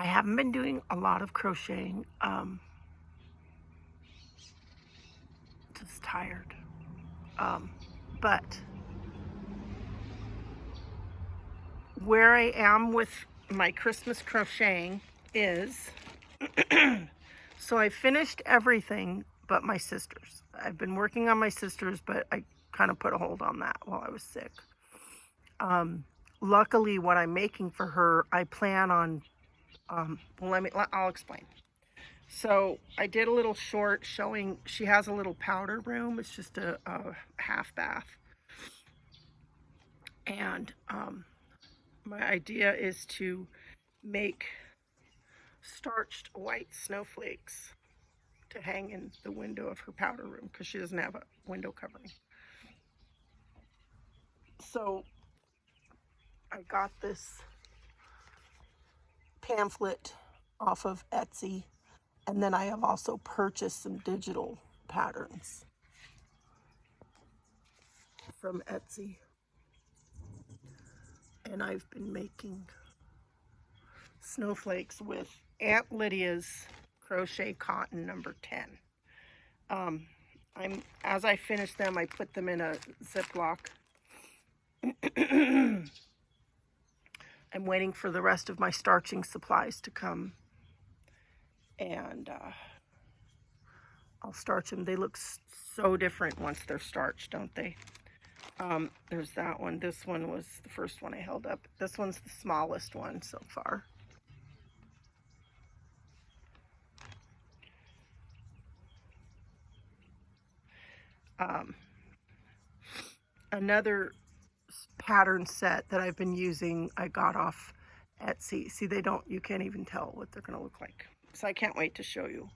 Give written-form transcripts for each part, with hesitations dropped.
I haven't been doing a lot of crocheting. Just tired. But where I am with my Christmas crocheting is, so I finished everything but my sister's. I've been working on my sister's, but I kind of put a hold on that while I was sick. Luckily, what I'm making for her, I plan on, I'll explain. So I did a little short showing, she has a little powder room. It's just a half bath. And my idea is to make starched white snowflakes to hang in the window of her powder room because she doesn't have a window covering. So I got this pamphlet off of Etsy, and then I have also purchased some digital patterns from Etsy, and I've been making snowflakes with Aunt Lydia's crochet cotton number 10. As I finish them, I put them in a Ziploc. I'm waiting for the rest of my starching supplies to come, and I'll starch them. They look so different once they're starched, don't they? There's that one. This one was the first one I held up. This one's the smallest one so far. Another pattern set that I've been using, I got off Etsy. See, you can't even tell what they're going to look like. So I can't wait to show you.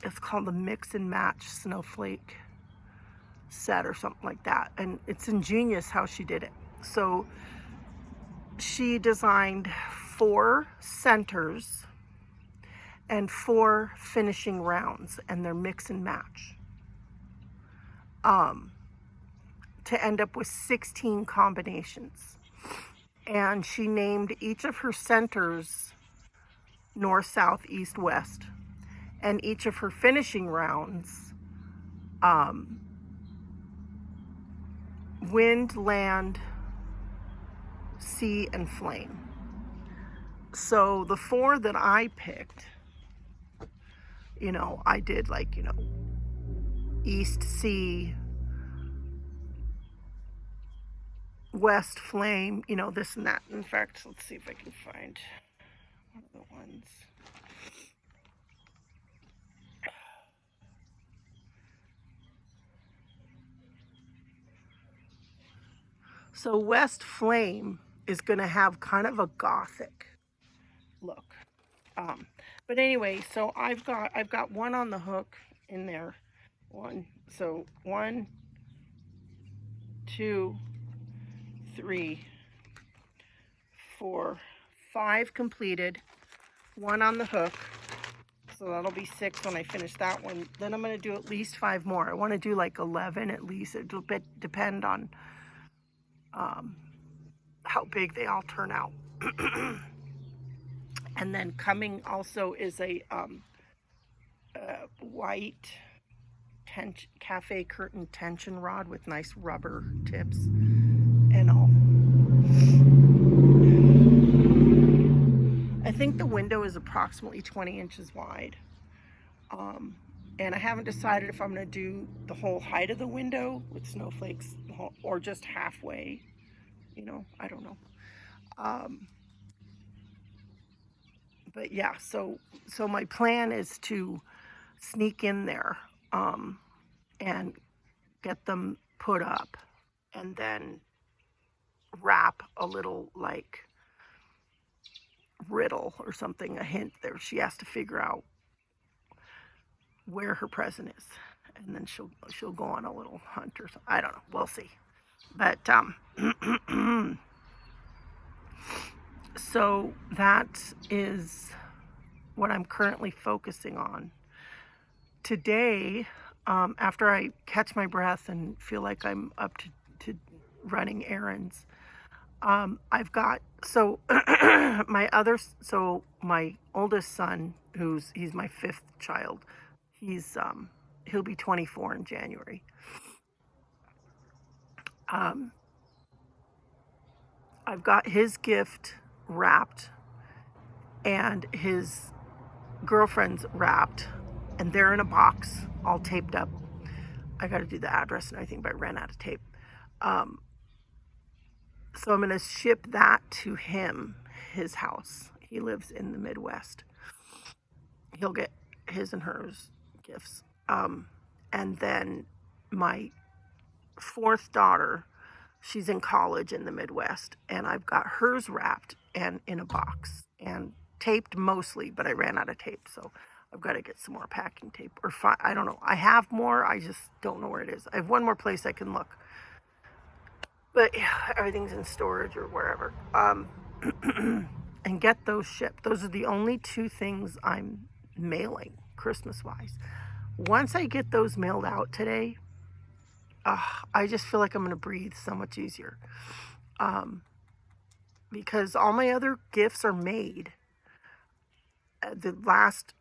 It's called the Mix and Match Snowflake set or something like that. And it's ingenious how she did it. So she designed 4 centers and 4 finishing rounds, and they're mix and match, to end up with 16 combinations. And she named each of her centers north, south, east, west, and each of her finishing rounds wind, land, sea, and flame. So the 4 that I picked, I did east sea, west flame, this and that. In fact, let's see if I can find one of the ones. So west flame is going to have kind of a gothic look. But anyway, so I've got one on the hook in there. 1, 2, 3, 4, 5 completed, 1 on the hook. So that'll be 6 when I finish that one. Then I'm going to do at least 5 more. I want to do like 11 at least. It'll depend on how big they all turn out. And then coming also is a white cafe curtain tension rod with nice rubber tips and all. I think the window is approximately 20 inches wide. And I haven't decided if I'm going to do the whole height of the window with snowflakes or just halfway. I don't know. But yeah, so my plan is to sneak in there and get them put up, and then wrap a little riddle or something, a hint there. She has to figure out where her present is, and then she'll go on a little hunt or something. I don't know. We'll see. But so that is what I'm currently focusing on. Today, after I catch my breath and feel like I'm up to running errands, I've got, so my oldest son, he's my fifth child, he'll be 24 in January. I've got his gift wrapped and his girlfriend's wrapped, and they're in a box all taped up. I got to do the address and everything, but I ran out of tape. So I'm going to ship that to him, his house. He lives in the Midwest. He'll get his and hers gifts. And then my fourth daughter, she's in college in the Midwest, and I've got hers wrapped and in a box and taped mostly, but I ran out of tape, so I've got to get some more packing tape. Or I don't know. I have more. I just don't know where it is. I have one more place I can look, but yeah, everything's in storage or wherever. And get those shipped. Those are the only two things I'm mailing Christmas-wise. Once I get those mailed out today, I just feel like I'm going to breathe so much easier. Because all my other gifts are made. The last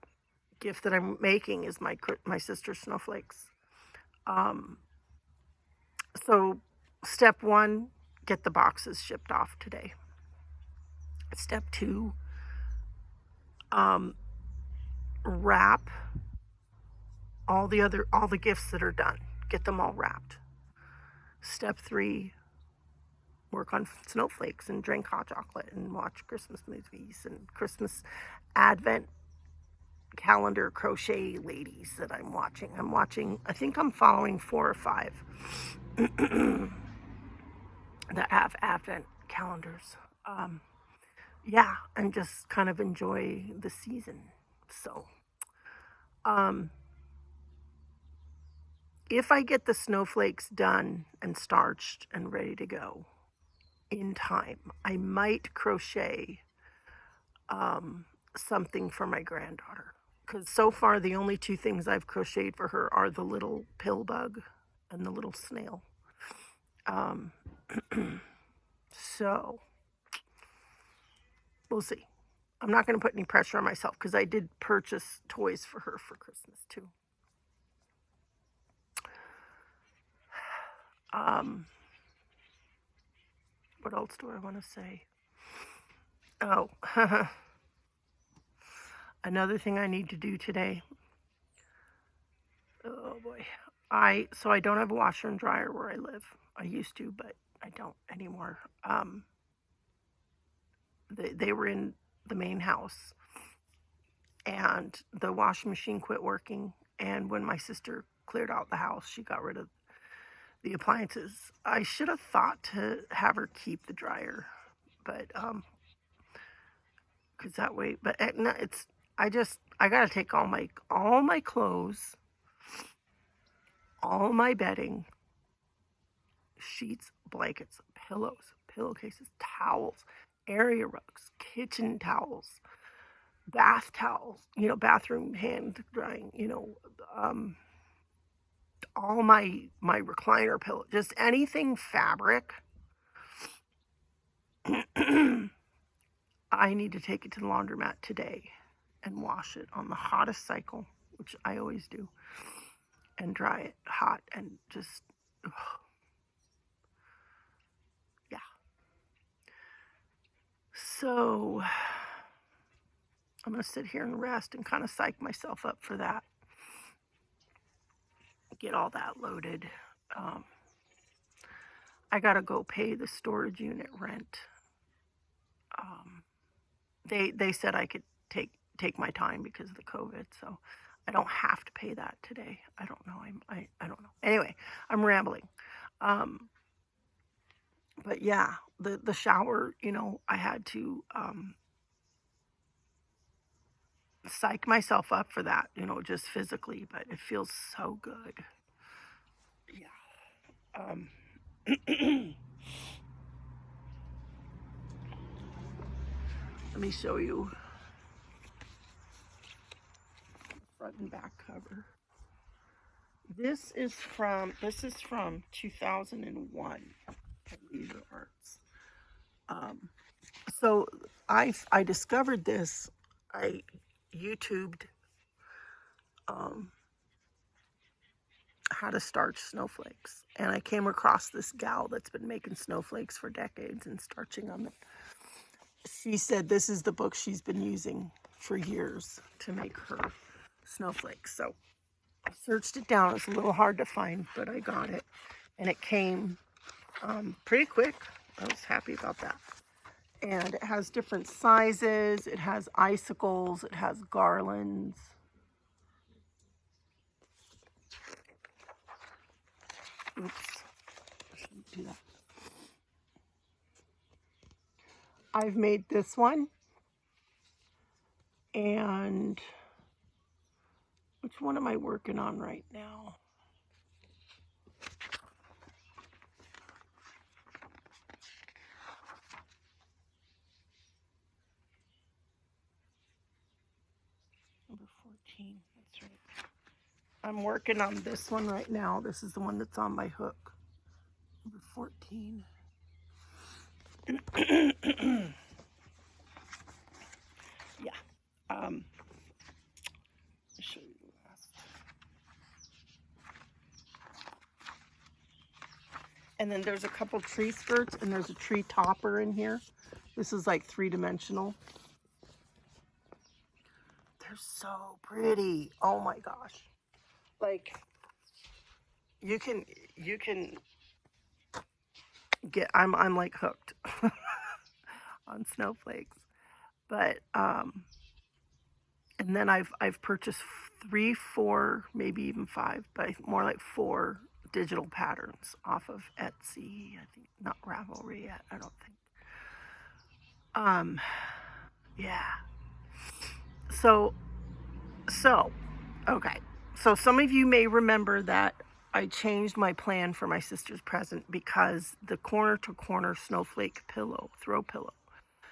gift that I'm making is my sister's snowflakes. So step one, get the boxes shipped off today. Step two, wrap all the gifts that are done. Get them all wrapped. Step three, work on snowflakes and drink hot chocolate and watch Christmas movies and Christmas Advent calendar crochet ladies that I'm watching. I think I'm following 4 or 5 that have Advent calendars. Yeah, and just kind of enjoy the season. So, if I get the snowflakes done and starched and ready to go in time, I might crochet something for my granddaughter. Because so far, the only two things I've crocheted for her are the little pill bug and the little snail. So, we'll see. I'm not going to put any pressure on myself because I did purchase toys for her for Christmas too. What else do I want to say? Oh, another thing I need to do today. Oh boy. So I don't have a washer and dryer where I live. I used to, but I don't anymore. They were in the main house, and the washing machine quit working. And when my sister cleared out the house, she got rid of the appliances. I should have thought to have her keep the dryer, but because that way. But it's I gotta take all my clothes, all my bedding, sheets, blankets, pillows, pillowcases, towels, area rugs, kitchen towels, bath towels, bathroom hand drying, all my recliner pillow, just anything fabric. I need to take it to the laundromat today and wash it on the hottest cycle, which I always do, and dry it hot and just, yeah. So I'm going to sit here and rest and kind of psych myself up for that. Get all that loaded. I got to go pay the storage unit rent. They said I could take my time because of the COVID, so I don't have to pay that today. I don't know. I don't know. Anyway, I'm rambling. But yeah, the shower, I had to psych myself up for that, just physically, but it feels so good. Yeah. Let me show you front and back cover. This is from 2001 at Leisure Arts. So I discovered this. I YouTubed how to starch snowflakes, and I came across this gal that's been making snowflakes for decades and starching them. She said this is the book she's been using for years to make her snowflakes. So I searched it down. It's a little hard to find, but I got it, and it came pretty quick. I was happy about that. And it has different sizes. It has icicles. It has garlands. Oops, I shouldn't do that. I've made this one. And which one am I working on right now? Number 14, that's right. I'm working on this one right now. This is the one that's on my hook. Number 14. Yeah. I'll show you the last. And then there's a couple tree skirts, and there's a tree topper in here. This is like 3-dimensional. They're so pretty. Oh my gosh. Like, you can get, I'm like hooked on snowflakes. But and then I've purchased 3, 4, maybe even 5, but more like 4 digital patterns off of Etsy. I think not Ravelry yet, I don't think. Yeah. So okay. So some of you may remember that I changed my plan for my sister's present because the corner to corner snowflake pillow, throw pillow,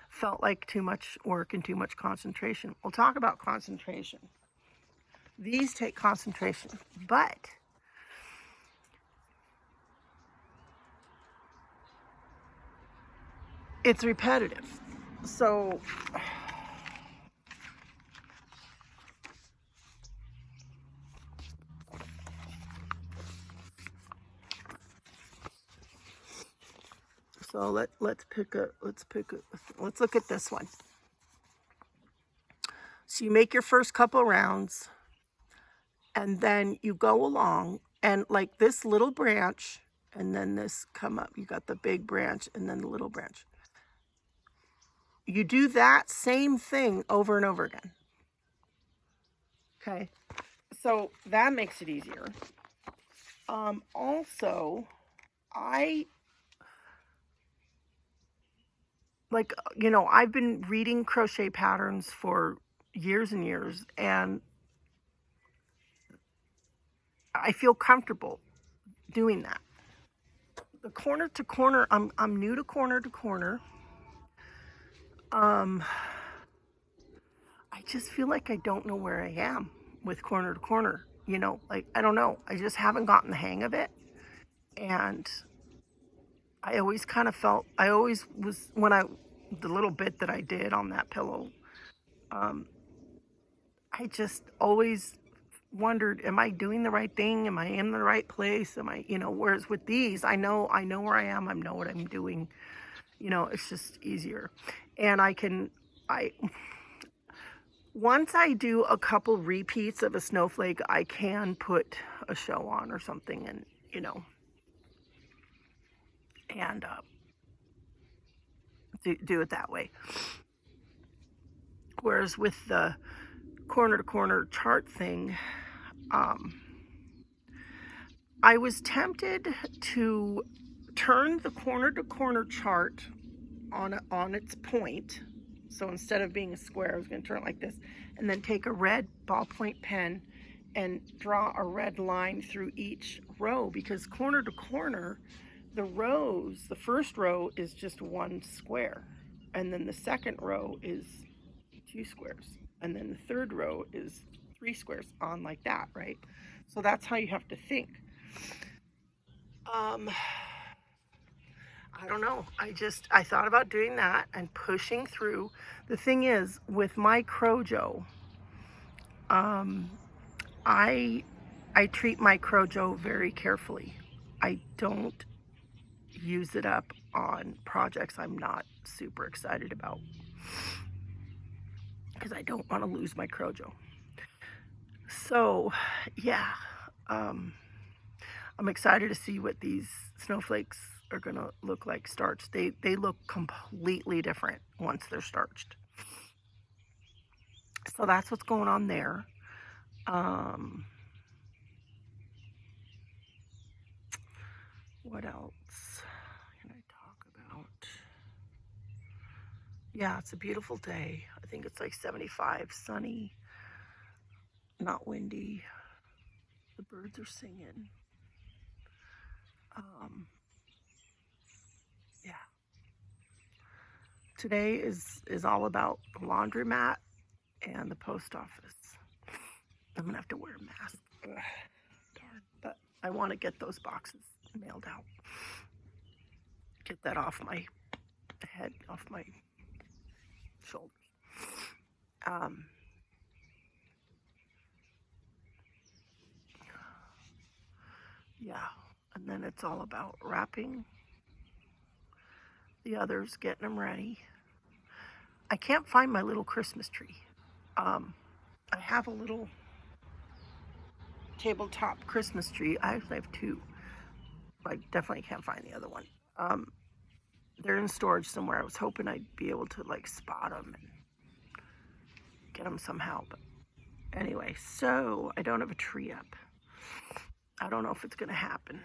felt like too much work and too much concentration. We'll talk about concentration. These take concentration, but it's repetitive. So let's look at this one. So you make your first couple rounds, and then you go along, and like this little branch, and then this come up. You got the big branch and then the little branch. You do that same thing over and over again. Okay, so that makes it easier. Also, I've been reading crochet patterns for years and years, and I feel comfortable doing that. The corner to corner, I'm new to corner to corner. I just feel like I don't know where I am with corner to corner. Like, I don't know. I just haven't gotten the hang of it. And I always kind of felt, I always was, the little bit that I did on that pillow, I just always wondered, am I doing the right thing? Am I in the right place? Am I, whereas with these, I know where I am. I know what I'm doing. It's just easier. And once I do a couple repeats of a snowflake, I can put a show on or something, and and do it that way. Whereas with the corner to corner chart thing, I was tempted to turn the corner to corner chart on its point. So instead of being a square, I was going to turn it like this, and then take a red ballpoint pen and draw a red line through each row, because corner to corner, the first row is just 1 square, and then the second row is 2 squares, and then the third row is 3 squares, on like that, right? So that's how you have to think. I don't know. I thought about doing that and pushing through. The thing is, with my Crojo, um, I treat my Crojo very carefully. I don't use it up on projects I'm not super excited about because I don't want to lose my Crojo. So, yeah, um, I'm excited to see what these snowflakes are gonna look like starched. They look completely different once they're starched. So that's what's going on there. Um, what else can I talk about? Yeah, it's a beautiful day. I think it's like 75, sunny, not windy. The birds are singing. Um, yeah. Today is all about the laundromat and the post office. I'm gonna have to wear a mask. Ugh, darn. But I want to get those boxes mailed out. Get that off my head, off my shoulders. Um, yeah, and then it's all about wrapping the others, getting them ready. I can't find my little Christmas tree. I have a little tabletop Christmas tree. I actually have two. I definitely can't find the other one. Um, they're in storage somewhere. I was hoping I'd be able to like spot them and get them somehow. But anyway, so I don't have a tree up. I don't know if it's going to happen.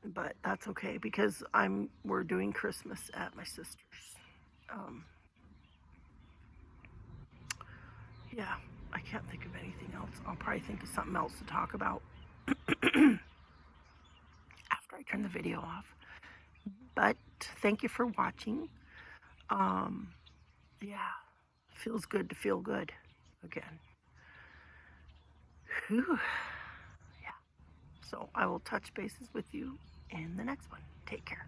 But that's okay because we're doing Christmas at my sister's. Um, yeah, I can't think of anything else. I'll probably think of something else to talk about after I turn the video off. But thank you for watching. Yeah, feels good to feel good again. Whew. Yeah. So I will touch bases with you in the next one. Take care.